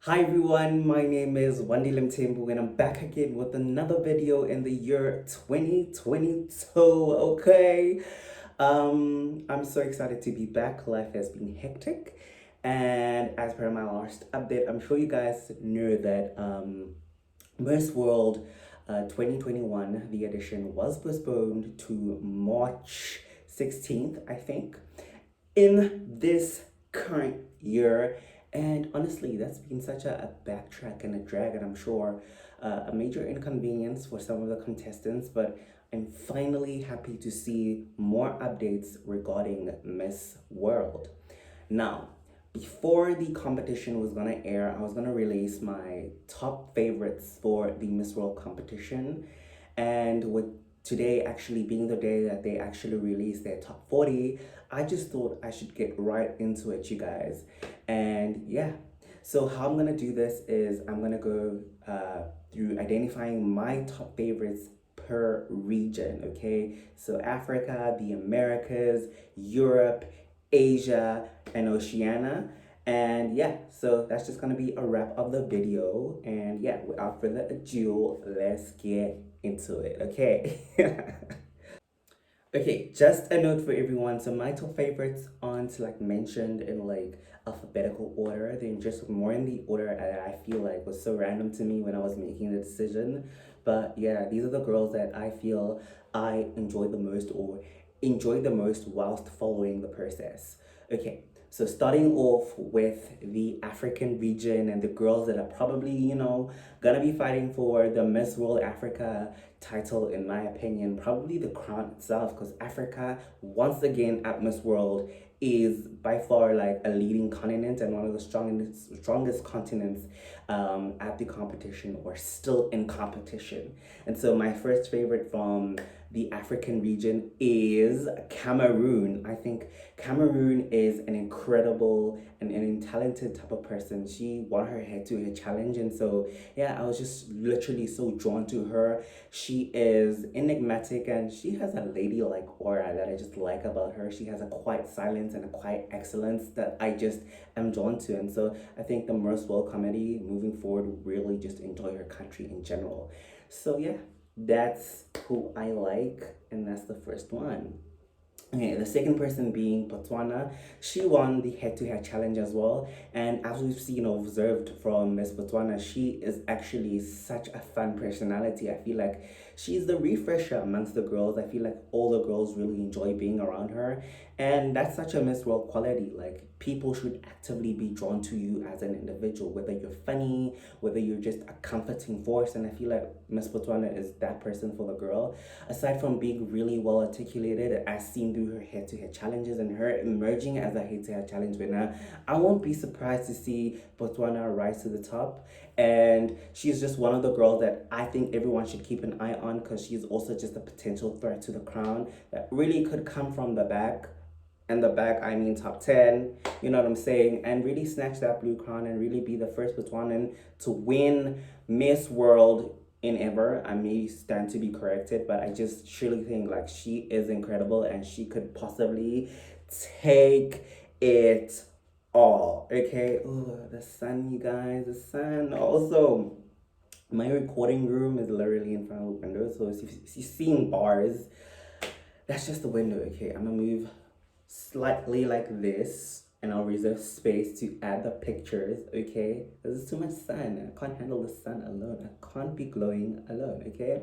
Hi everyone, my name is Wendy Limtimbu and I'm back again with another video in the year 2022, okay? I'm so excited to be back. Life has been hectic, and as per my last update, I'm sure you guys know that Miss World 2021, the edition was postponed to March 16th, I think, in this current year. And honestly, that's been such a backtrack and a drag, and I'm sure a major inconvenience for some of the contestants. But I'm finally happy to see more updates regarding Miss World. Now, before the competition was gonna air, I was gonna release my top favorites for the Miss World competition. And with today actually being the day that they actually released their top 40, I just thought I should get right into it, you guys. And yeah, so how I'm gonna do this is I'm gonna go through identifying my top favorites per region, okay? So Africa, the Americas, Europe, Asia, and Oceania. And yeah, so that's just gonna be a wrap of the video. And yeah, without further ado, let's get into it, okay? Okay, just a note for everyone. So my top favorites aren't like mentioned in like alphabetical order. They're just more in the order that I feel like was so random to me when I was making the decision. But yeah, these are the girls that I feel I enjoy the most or enjoy the most whilst following the process. Okay, so starting off with the African region and the girls that are probably, gonna be fighting for the Miss World Africa title, in my opinion, probably the crown itself, because Africa, once again at Miss World, is by far like a leading continent and one of the strongest continents at the competition or still in competition. And so my first favorite from the African region is Cameroon. I think Cameroon is an incredible and talented type of person. She won her head-to-head challenge, and so yeah, I was just literally so drawn to her. She is enigmatic and she has a ladylike aura that I just like about her. She has a quiet silence and a quiet excellence that I just am drawn to, and so I think the Miss World comedy moving forward will really just enjoy her country in general. So yeah, that's who I like, and that's the first one. Okay, the second person being Botswana. She won the head-to-head challenge as well. And as we've seen or observed from Miss Botswana, she is actually such a fun personality. I feel like she's the refresher amongst the girls. I feel like all the girls really enjoy being around her. And that's such a Miss World quality. Like, people should actively be drawn to you as an individual, whether you're funny, whether you're just a comforting force. And I feel like Miss Botswana is that person for the girl. Aside from being really well articulated, as seen through her head-to-head challenges and her emerging as a head-to-head challenge winner, I won't be surprised to see Botswana rise to the top. And she's just one of the girls that I think everyone should keep an eye on, because she's also just a potential threat to the crown that really could come from the back. And the back, I mean top 10, you know what I'm saying? And really snatch that blue crown and really be the first Botswanan to win Miss World in ever. I may stand to be corrected, but I just surely think like she is incredible and she could possibly take it all. Okay. Oh, the sun, you guys, the sun. Also, my recording room is literally in front of the window, so if you're seeing bars, that's just the window. Okay, I'm gonna move slightly like this, and I'll reserve space to add the pictures, okay? There's too much sun. I can't handle the sun alone. I can't be glowing alone, okay?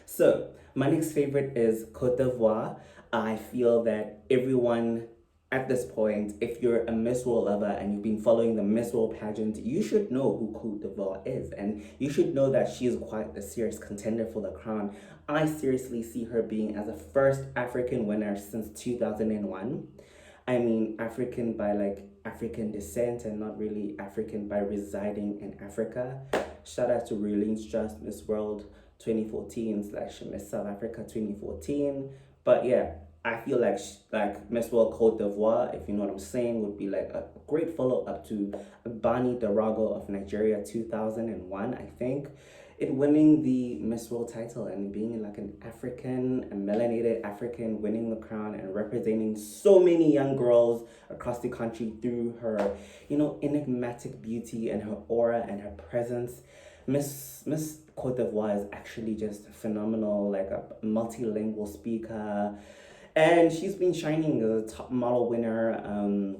So, my next favorite is Cote d'Ivoire. I feel that everyone at this point, if you're a Miss World lover and you've been following the Miss World pageant, you should know who Cote d'Ivoire is. And you should know that she is quite a serious contender for the crown. I seriously see her being as a first African winner since 2001. I mean, African by like African descent and not really African by residing in Africa. Shout out to Raylene Strass, Miss World 2014 slash Miss South Africa 2014. But yeah, I feel like Miss World Cote d'Ivoire, if you know what I'm saying, would be like a great follow up to Bani Darago of Nigeria 2001, I think. in winning the Miss World title and being like an African, a melanated African, winning the crown and representing so many young girls across the country through her, enigmatic beauty and her aura and her presence. Miss Cote d'Ivoire is actually just phenomenal, like a multilingual speaker, and she's been shining as a top model winner,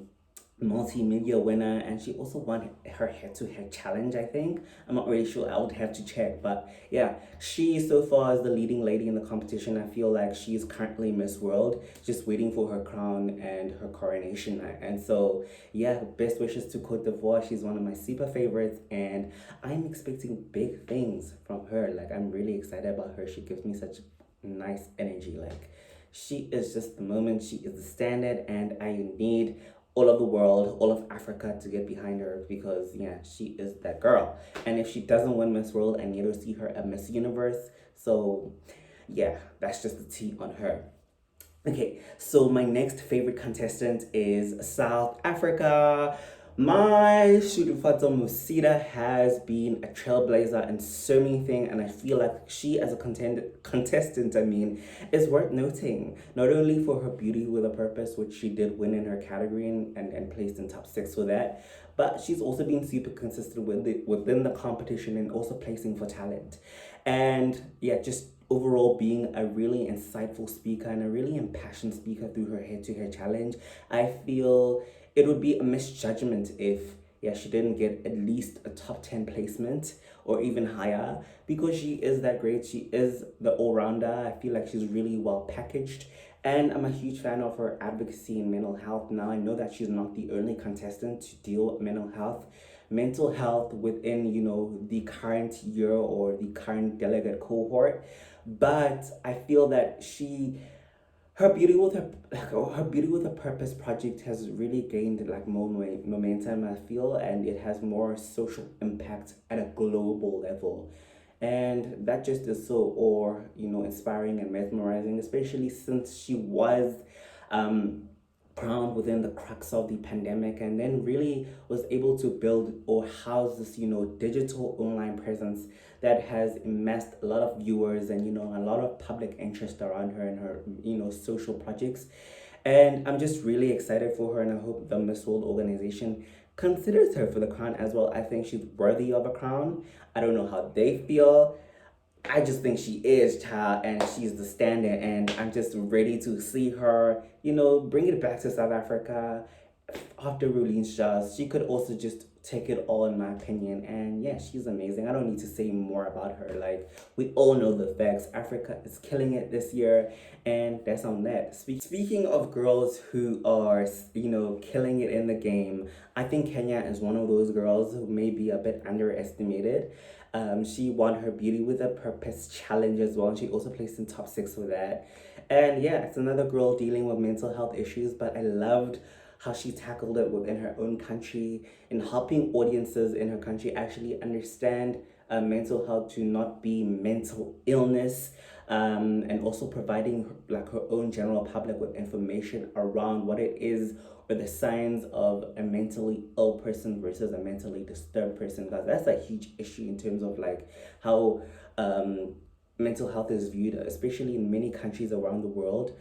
multimedia winner, and she also won her head-to-head challenge. I think I'm not really sure. I would have to check, but yeah, she so far is the leading lady in the competition. I feel like she's currently Miss World, just waiting for her crown and her coronation. And so yeah, best wishes to Cote d'Ivoire. She's one of my super favorites, and I'm expecting big things from her. Like, I'm really excited about her. She gives me such nice energy. Like, she is just the moment. She is the standard, and I need all of the world, all of Africa to get behind her, because yeah, she is that girl. And if she doesn't win Miss World, I need to see her at Miss Universe. So yeah, that's just the tea on her. Okay, so my next favorite contestant is South Africa. My Shudufato Musida has been a trailblazer in so many things, and I feel like she, as a contestant, is worth noting. Not only for her beauty with a purpose, which she did win in her category and placed in top six for that, but she's also been super consistent within the competition and also placing for talent. And yeah, just overall being a really insightful speaker and a really impassioned speaker through her head-to-head challenge. I feel it would be a misjudgment if yeah, she didn't get at least a top 10 placement or even higher, because she is that great. She is the all-rounder. I feel like she's really well packaged, and I'm a huge fan of her advocacy in mental health. Now, I know that she's not the only contestant to deal with mental health within, the current year or the current delegate cohort, but I feel that her beauty with her beauty with a purpose project has really gained like more momentum, I feel, and it has more social impact at a global level, and that just is so or inspiring and mesmerizing, especially since she was um crowned within the crux of the pandemic, and then really was able to build or house this digital online presence that has amassed a lot of viewers and a lot of public interest around her and her social projects. And I'm just really excited for her, and I hope the Miss World organization considers her for the crown as well. I think she's worthy of a crown. I don't know how they feel. I just think she is, child, and she's the standard, and I'm just ready to see her, bring it back to South Africa after ruling Shahs. She could also just take it all, in my opinion, and yeah, she's amazing. I don't need to say more about her. Like, we all know the facts. Africa is killing it this year, and that's on that. Speaking of girls who are, killing it in the game, I think Kenya is one of those girls who may be a bit underestimated. She won her Beauty with a Purpose challenge as well, and she also placed in top six for that. And yeah, it's another girl dealing with mental health issues, but I loved how she tackled it within her own country and helping audiences in her country actually understand mental health to not be mental illness, and also providing like her own general public with information around what it is or the signs of a mentally ill person versus a mentally disturbed person, because that's a huge issue in terms of like how mental health is viewed, especially in many countries around the world.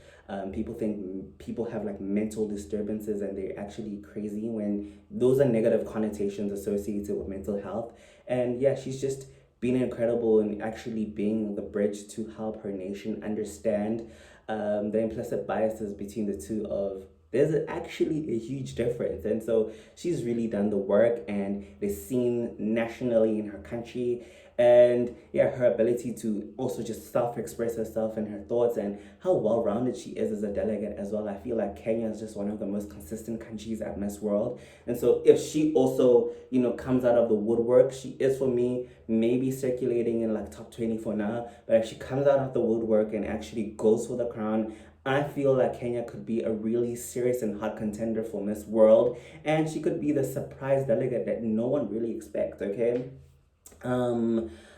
People think people have like mental disturbances and they're actually crazy, when those are negative connotations associated with mental health. And yeah, she's just been incredible in actually being the bridge to help her nation understand the implicit biases between the two of there's actually a huge difference. And so she's really done the work and is seen nationally in her country. And yeah, her ability to also just self-express herself and her thoughts, and how well-rounded she is as a delegate as well. I feel like Kenya is just one of the most consistent countries at Miss World. And so if she also, comes out of the woodwork, she is, for me, maybe circulating in like top 20 for now. But if she comes out of the woodwork and actually goes for the crown, I feel like Kenya could be a really serious and hot contender for Miss World, and she could be the surprise delegate that no one really expects, okay? I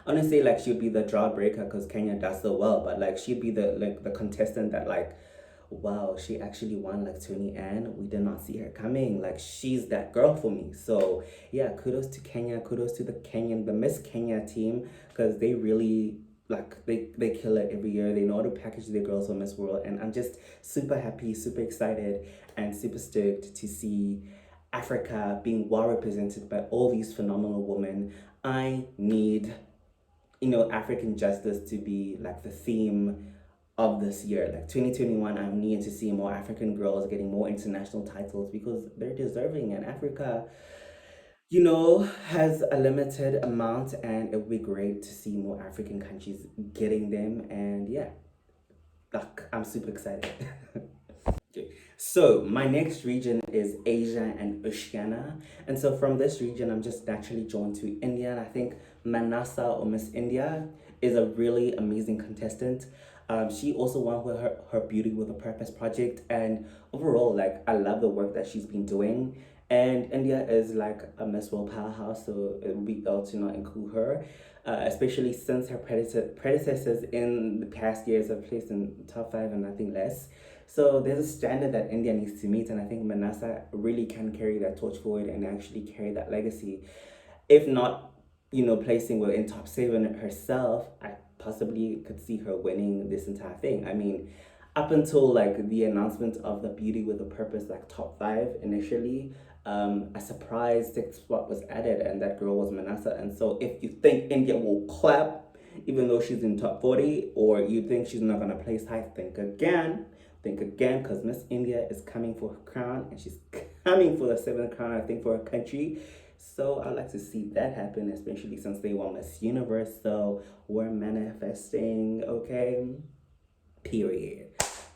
wouldn't say like she'd be the jawbreaker because Kenya does so well, but like she'd be the contestant that like wow, she actually won like 20 and we did not see her coming. Like she's that girl for me. So yeah, kudos to Kenya, kudos to the Miss Kenya team, because they really like they kill it every year. They know how to package their girls for Miss World, and I'm just super happy, super excited, and super stoked to see Africa being well represented by all these phenomenal women. I need, African justice to be like the theme of this year. Like 2021, I'm needing to see more African girls getting more international titles because they're deserving. And Africa, has a limited amount, and it would be great to see more African countries getting them. And yeah, like, I'm super excited. Okay. So my next region is Asia and Oceania. And so from this region, I'm just naturally drawn to India. And I think Manasa or Miss India is a really amazing contestant. She also won with her Beauty with a Purpose project. And overall, like, I love the work that she's been doing. And India is like a Miss World powerhouse, so it would be ill to not include her, especially since her predecessors in the past years have placed in top five and nothing less. So there's a standard that India needs to meet, and I think Manasa really can carry that torch forward and actually carry that legacy. If not, placing within top seven herself, I possibly could see her winning this entire thing. I mean, up until like the announcement of the Beauty with a Purpose, like top five initially, a surprise sixth spot was added, and that girl was Manasa. And so, if you think India will clap, even though she's in top 40, or you think she's not gonna place high, think again. Think again, because Miss India is coming for her crown, and she's coming for the seventh crown, I think, for her country. So I'd like to see that happen, especially since they won Miss Universe. So we're manifesting, okay? Period.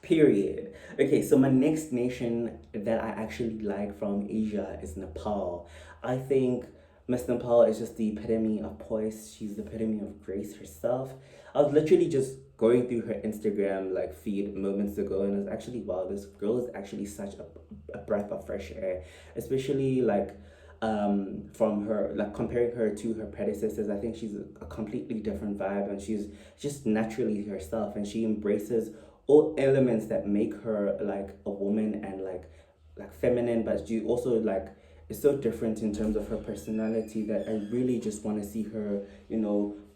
Period. Okay, so my next nation that I actually like from Asia is Nepal. I think Miss Nepal is just the epitome of poise. She's the epitome of grace herself. I was literally just going through her Instagram like feed moments ago, and I was actually, wow, this girl is actually such a breath of fresh air, especially like from her, like comparing her to her predecessors. I think she's a completely different vibe, and she's just naturally herself, and she embraces all elements that make her like a woman, and like feminine, but she also like is so different in terms of her personality that I really just want to see her,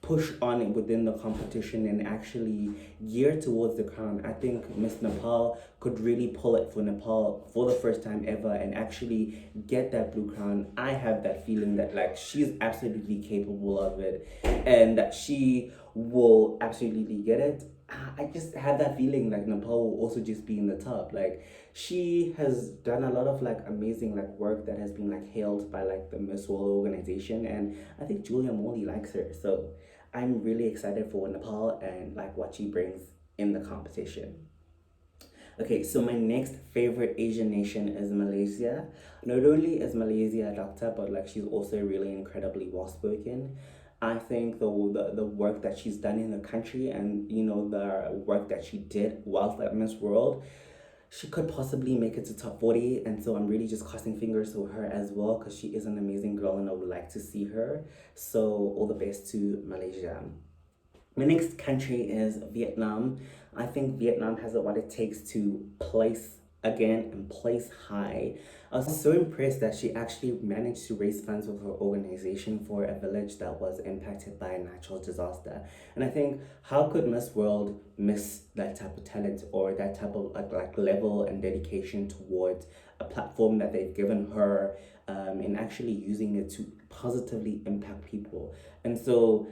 push on within the competition and actually gear towards the crown. I think Miss Nepal could really pull it for Nepal for the first time ever and actually get that blue crown. I have that feeling that like she's absolutely capable of it, and that she will absolutely get it. I just have that feeling like Nepal will also just be in the top. Like she has done a lot of like amazing like work that has been like hailed by like the Miss World organization, and I think Julia Morley likes her. So I'm really excited for Nepal and like what she brings in the competition. Okay, so my next favorite Asian nation is Malaysia. Not only is Malaysia a doctor, but like she's also really incredibly well spoken. I think the work that she's done in the country, and the work that she did whilst at Miss World, she could possibly make it to top 40. And so I'm really just crossing fingers for her as well, because she is an amazing girl and I would like to see her. So all the best to Malaysia. My next country is Vietnam. I think Vietnam has what it takes to place again and place high. I was so impressed that she actually managed to raise funds with her organization for a village that was impacted by a natural disaster. And I think, how could Miss World miss that type of talent or that type of like level and dedication towards a platform that they've given her, and actually using it to positively impact people? And so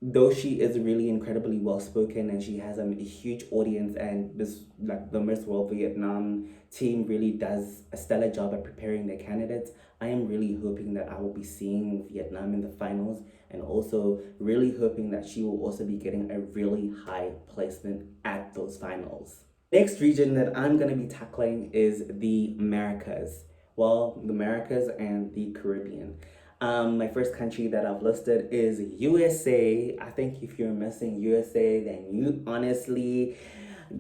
though she is really incredibly well spoken and she has a huge audience, and this like the Miss World Vietnam team really does a stellar job at preparing their candidates, I am really hoping that I will be seeing Vietnam in the finals, and also really hoping that she will also be getting a really high placement at those finals. Next region that I'm going to be tackling is the Americas. Well, the Americas and the Caribbean. My first country that I've listed is USA. I think if you're missing USA, then you honestly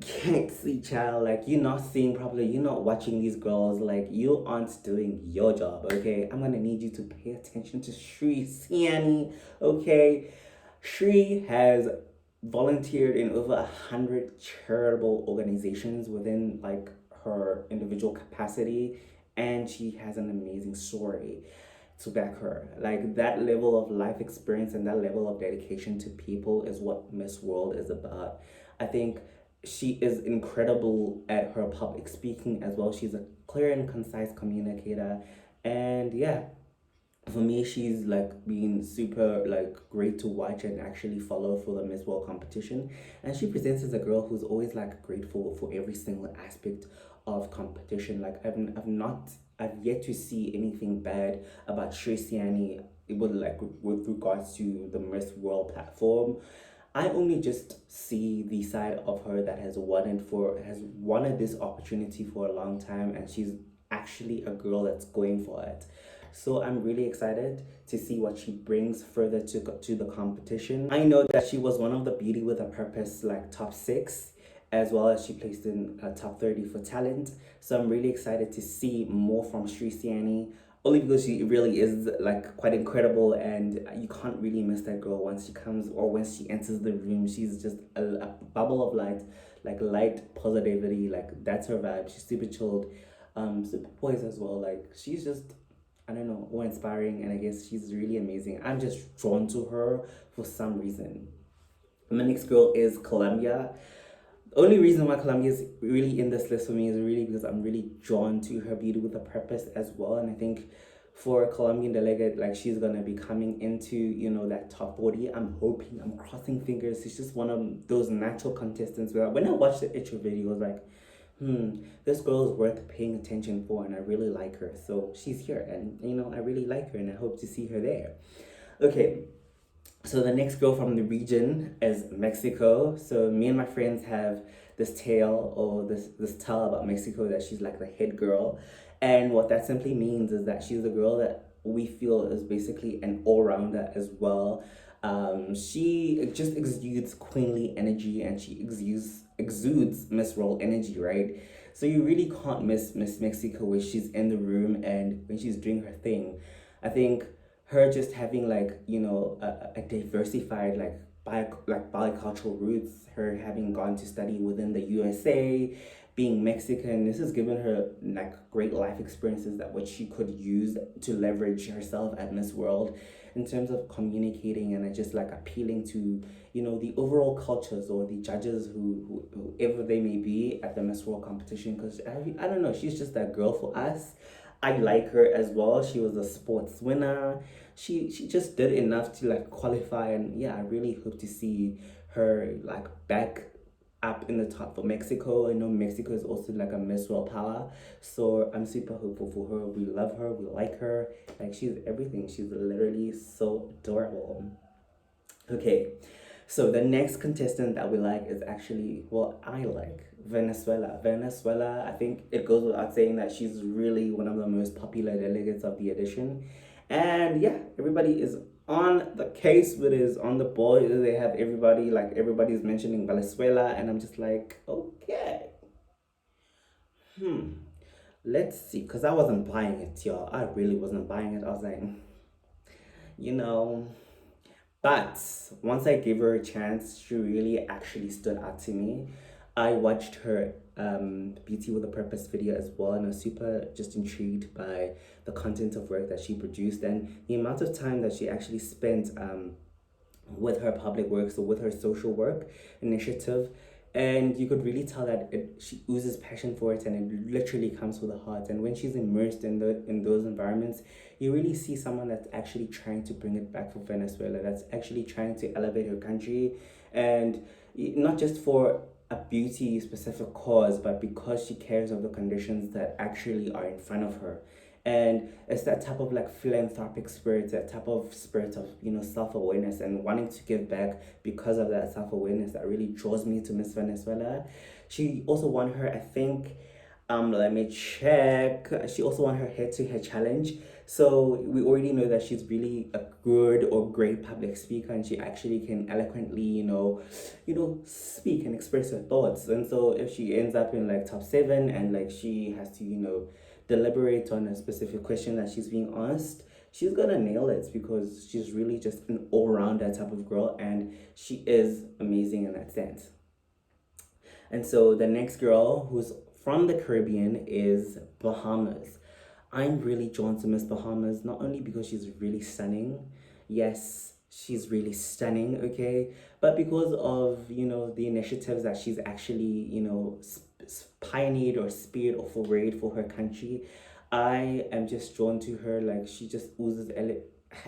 can't see, child. Like, you're not seeing properly, you're not watching these girls, like you aren't doing your job. Okay, I'm gonna need you to pay attention to Sri Siani. Okay, Shri has volunteered in over 100 charitable organizations within like her individual capacity, and she has an amazing story to back her. Like that level of life experience and that level of dedication to people is what Miss World is about. I think she is incredible at her public speaking as well. She's a clear and concise communicator. And yeah, for me, she's like being super like great to watch and actually follow for the Miss World competition. And she presents as a girl who's always like grateful for every single aspect of competition. Like I've yet to see anything bad about Oceania with regards to the Miss World platform. I only just see the side of her that has wanted this opportunity for a long time, and she's actually a girl that's going for it. So I'm really excited to see what she brings further to the competition. I know that she was one of the Beauty with a Purpose like top six, as well as she placed in top 30 for talent. So I'm really excited to see more from Sri Siani, only because she really is like quite incredible, and you can't really miss that girl once she comes or when she enters the room. She's just a bubble of light, like light positivity. Like that's her vibe. She's super chilled, super poised as well. Like she's just, I don't know, more inspiring, and I guess she's really amazing. I'm just drawn to her for some reason. My next girl is Colombia. The only reason why Colombia is really in this list for me is really because I'm really drawn to her Beauty with a Purpose as well. And I think for a Colombian delegate, like she's gonna be coming into, that top 40. I'm hoping, I'm crossing fingers. She's just one of those natural contestants where when I watched the intro video, I was like, this girl is worth paying attention for, and I really like her. So she's here, and I really like her, and I hope to see her there. Okay, so the next girl from the region is Mexico. So me and my friends have this tale or this tale about Mexico that she's like the head girl, and what that simply means is that she's the girl that we feel is basically an all rounder as well. She just exudes queenly energy, and she exudes Miss Roll energy, right? So you really can't miss Miss Mexico when she's in the room and when she's doing her thing. I think her just having like a diversified like bicultural roots, her having gone to study within the USA, being Mexican, this has given her like great life experiences that what she could use to leverage herself at Miss World in terms of communicating and just like appealing to the overall cultures or the judges whoever they may be at the Miss World competition. Because I don't know, she's just that girl for us. I like her as well. She was a sports winner. She just did enough to like qualify, and yeah, I really hope to see her like back up in the top for Mexico. I know Mexico is also like a Miss World power, so I'm super hopeful for her. We love her, we like her. Like she's everything. She's literally so adorable. Okay, so the next contestant that we like is actually, well, I like Venezuela. Venezuela, I think it goes without saying that she's really one of the most popular delegates of the edition. And yeah, everybody is on the case with is on the ball. They have everybody, like everybody's mentioning Venezuela, and I'm just like, okay. Let's see, because I wasn't buying it, y'all. I really wasn't buying it. I was like, you know, but once I gave her a chance, she really actually stood out to me. I watched her Beauty with a Purpose video as well, and I was super just intrigued by the content of work that she produced and the amount of time that she actually spent with her public works or with her social work initiative. And you could really tell that she oozes passion for it, and it literally comes with the heart. And when she's immersed in those environments, you really see someone that's actually trying to bring it back for Venezuela, that's actually trying to elevate her country, and not just for a beauty specific cause, but because she cares of the conditions that actually are in front of her. And it's that type of like philanthropic spirit, that type of spirit of self-awareness and wanting to give back because of that self-awareness that really draws me to Miss Venezuela. She also won her, I think, let me check, she also won her head-to-head challenge. So we already know that she's really a good or great public speaker, and she actually can eloquently speak and express her thoughts. And so if she ends up in like top 7 and like she has to deliberate on a specific question that she's being asked, she's gonna nail it because she's really just an all-rounder type of girl, and she is amazing in that sense. And so the next girl who's from the Caribbean is Bahamas. I'm really drawn to Miss Bahamas, not only because she's really stunning. Yes, she's really stunning, okay? But because of, the initiatives that she's actually, pioneered or speared or forayed for her country. I am just drawn to her. Like, she just oozes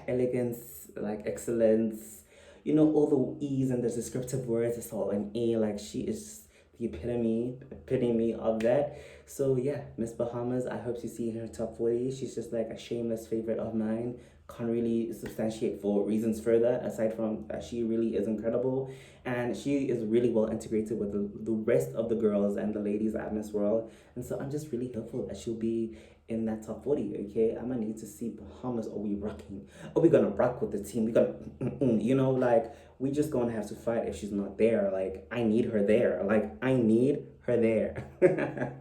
elegance, like excellence, all the E's and the descriptive words. It's all an A. Like, she is the epitome of that. So yeah, Miss Bahamas, I hope to see her in her top 40. She's just like a shameless favorite of mine. Can't really substantiate for reasons further aside from that she really is incredible, and she is really well integrated with the rest of the girls and the ladies at Miss World. And so I'm just really hopeful that she'll be in that top 40. Okay, I'm gonna need to see Bahamas. Are we rocking? Are we gonna rock with the team? We gonna like, we just gonna have to fight if she's not there. Like, I need her there. Like, I need her there.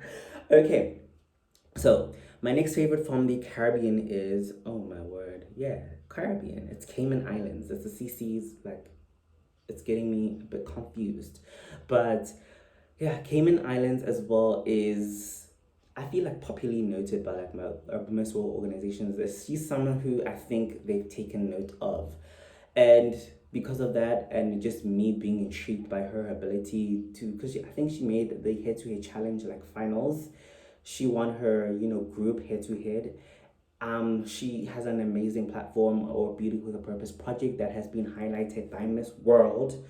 Okay, so my next favorite from the Caribbean is, oh my word, yeah, Caribbean. It's Cayman Islands. It's the CC's. Like, it's getting me a bit confused, but yeah, Cayman Islands as well is, I feel like, popularly noted by like most world organizations. She's someone who I think they've taken note of, and because of that, and just me being intrigued by her ability to, because I think she made the head-to-head challenge like finals. She won her, group head-to-head. She has an amazing platform, or Beauty with a Purpose project, that has been highlighted by Miss World.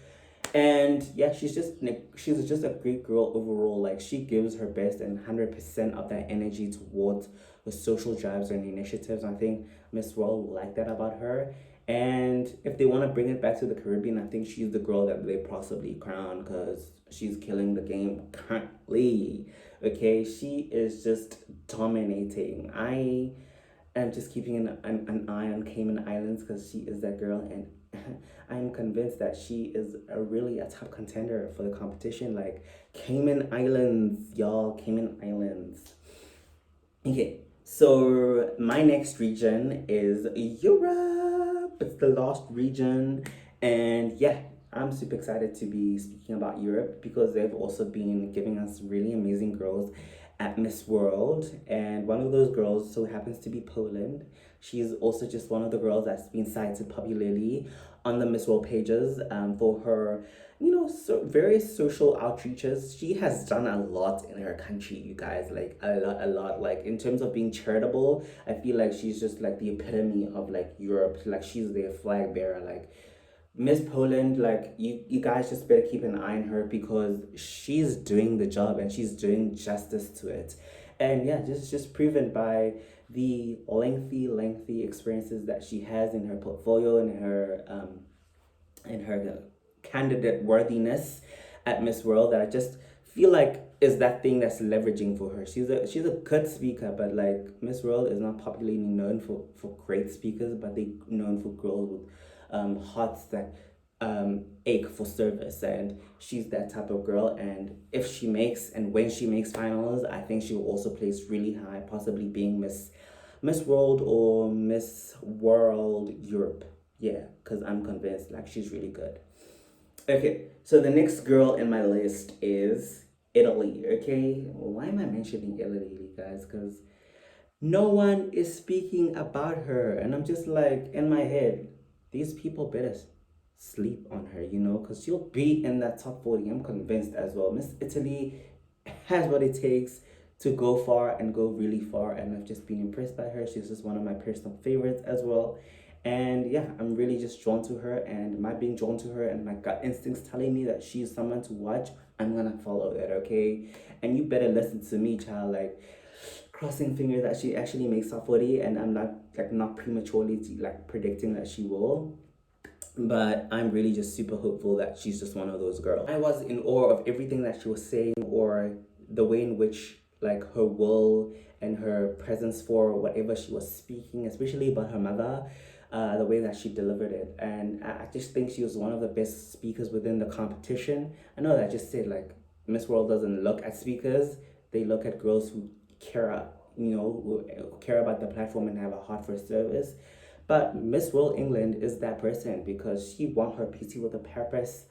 And yeah, she's just a great girl overall. Like, she gives her best and 100% of that energy towards the social drives and initiatives. I think Miss World will like that about her. And if they want to bring it back to the Caribbean, I think she's the girl that they possibly crown, because she's killing the game currently. Okay, she is just dominating. I'm just keeping an eye on Cayman Islands because she is that girl, and I'm convinced that she is really a top contender for the competition. Like, Cayman Islands, y'all, Cayman Islands. Okay, so my next region is Europe. It's the last region, and yeah, I'm super excited to be speaking about Europe because they've also been giving us really amazing girls at Miss World, and one of those girls so happens to be Poland. She's also just one of the girls that's been cited popularly on the Miss World pages, for her, various social outreaches. She has done a lot in her country, you guys, like a lot. Like, in terms of being charitable, I feel like she's just like the epitome of like Europe. Like, she's their flag bearer. Like, Miss Poland, like, you guys just better keep an eye on her because she's doing the job and she's doing justice to it. And yeah, just proven by the lengthy experiences that she has in her portfolio and her candidate worthiness at Miss World, that I just feel like is that thing that's leveraging for her. She's a good speaker, but like, Miss World is not popularly known for great speakers, but they known for girls with hearts that ache for service, and she's that type of girl. And if she makes and when she makes finals, I think she will also place really high, possibly being Miss World or Miss World Europe. Yeah, because I'm convinced like she's really good. Okay, so the next girl in my list is Italy. Okay, why am I mentioning Italy, guys? Because no one is speaking about her, and I'm just like, in my head, these people better sleep on her, because she'll be in that top 40. I'm convinced as well. Miss Italy has what it takes to go far and go really far, and I've just been impressed by her. She's just one of my personal favorites as well. And yeah, I'm really just drawn to her, and my being drawn to her and my gut instincts telling me that she's someone to watch, I'm gonna follow that, okay? And you better listen to me, child. Like, crossing fingers that she actually makes top 40, and I'm not prematurely like predicting that she will, but I'm really just super hopeful that she's just one of those girls. I was in awe of everything that she was saying, or the way in which, like, her will and her presence for whatever she was speaking, especially about her mother, the way that she delivered it. And I just think she was one of the best speakers within the competition. I know that I just said, like, Miss World doesn't look at speakers, they look at girls who care, who care about the platform and have a heart for service. But Miss World England is that person because she won her Beauty with a Purpose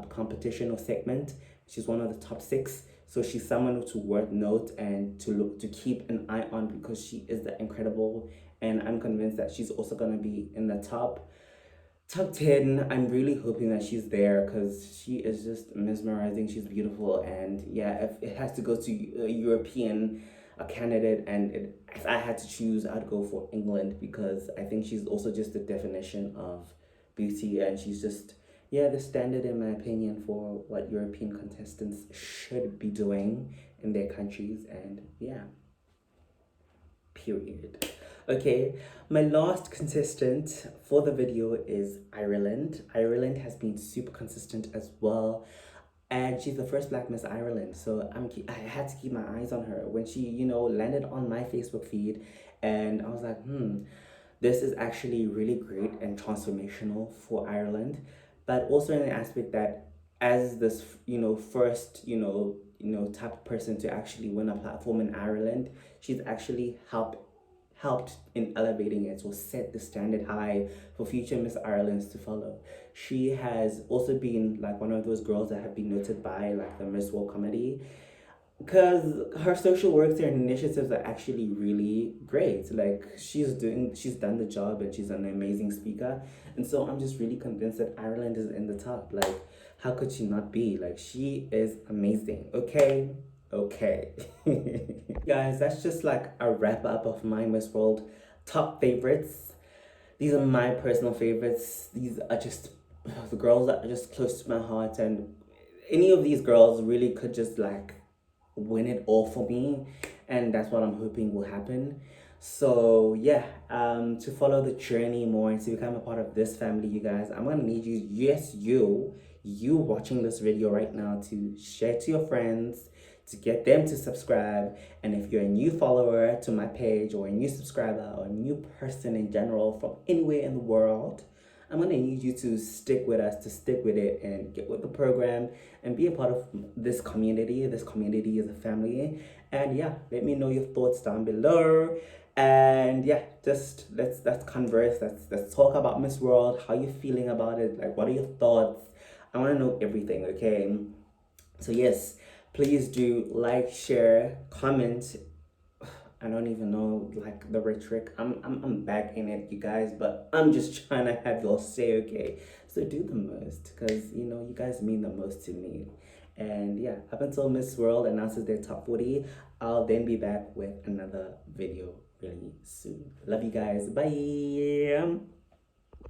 competition or segment. She's one of the top six. So she's someone to worth note and to look to keep an eye on because she is the incredible. And I'm convinced that she's also gonna be in the top 10. I'm really hoping that she's there because she is just mesmerizing. She's beautiful. And yeah, if it has to go to a European a candidate and if I had to choose, I'd go for England because I think she's also just the definition of beauty and she's just, yeah, the standard in my opinion for what European contestants should be doing in their countries. And yeah, period. Okay, my last contestant for the video is Ireland. Ireland has been super consistent as well, and she's the first Black Miss Ireland. So I had to keep my eyes on her when she, landed on my Facebook feed, and I was like, this is actually really great and transformational for Ireland, but also in the aspect that as this, first, type of person to actually win a platform in Ireland, she's actually helped in elevating it or set the standard high for future Miss Irelands to follow. She has also been like one of those girls that have been noted by like the Miss World Comedy because her social works and initiatives are actually really great. Like she's done the job and she's an amazing speaker, and so I'm just really convinced that Ireland is in the top. Like how could she not be? Like she is amazing. Okay. Guys, that's just like a wrap up of my Miss World top favorites. These are my personal favorites. These are just the girls that are just close to my heart, and any of these girls really could just like win it all for me, and that's what I'm hoping will happen. So yeah, to follow the journey more and to become a part of this family, you guys, I'm gonna need you, yes, you watching this video right now, to share to your friends, to get them to subscribe. And if you're a new follower to my page or a new subscriber or a new person in general from anywhere in the world, I'm gonna need you to stick with us, to stick with it and get with the program and be a part of this community. This community is a family. And yeah, let me know your thoughts down below. And yeah, just let's converse. Let's talk about Miss World. How you feeling about it? Like what are your thoughts? I wanna know everything, okay? So yes, please do like, share, comment. I don't even know like the rhetoric. I'm back in it, you guys, but I'm just trying to have y'all say okay. So do the most, because you guys mean the most to me. And yeah, up until Miss World announces their top 40, I'll then be back with another video really soon. Love you guys. Bye.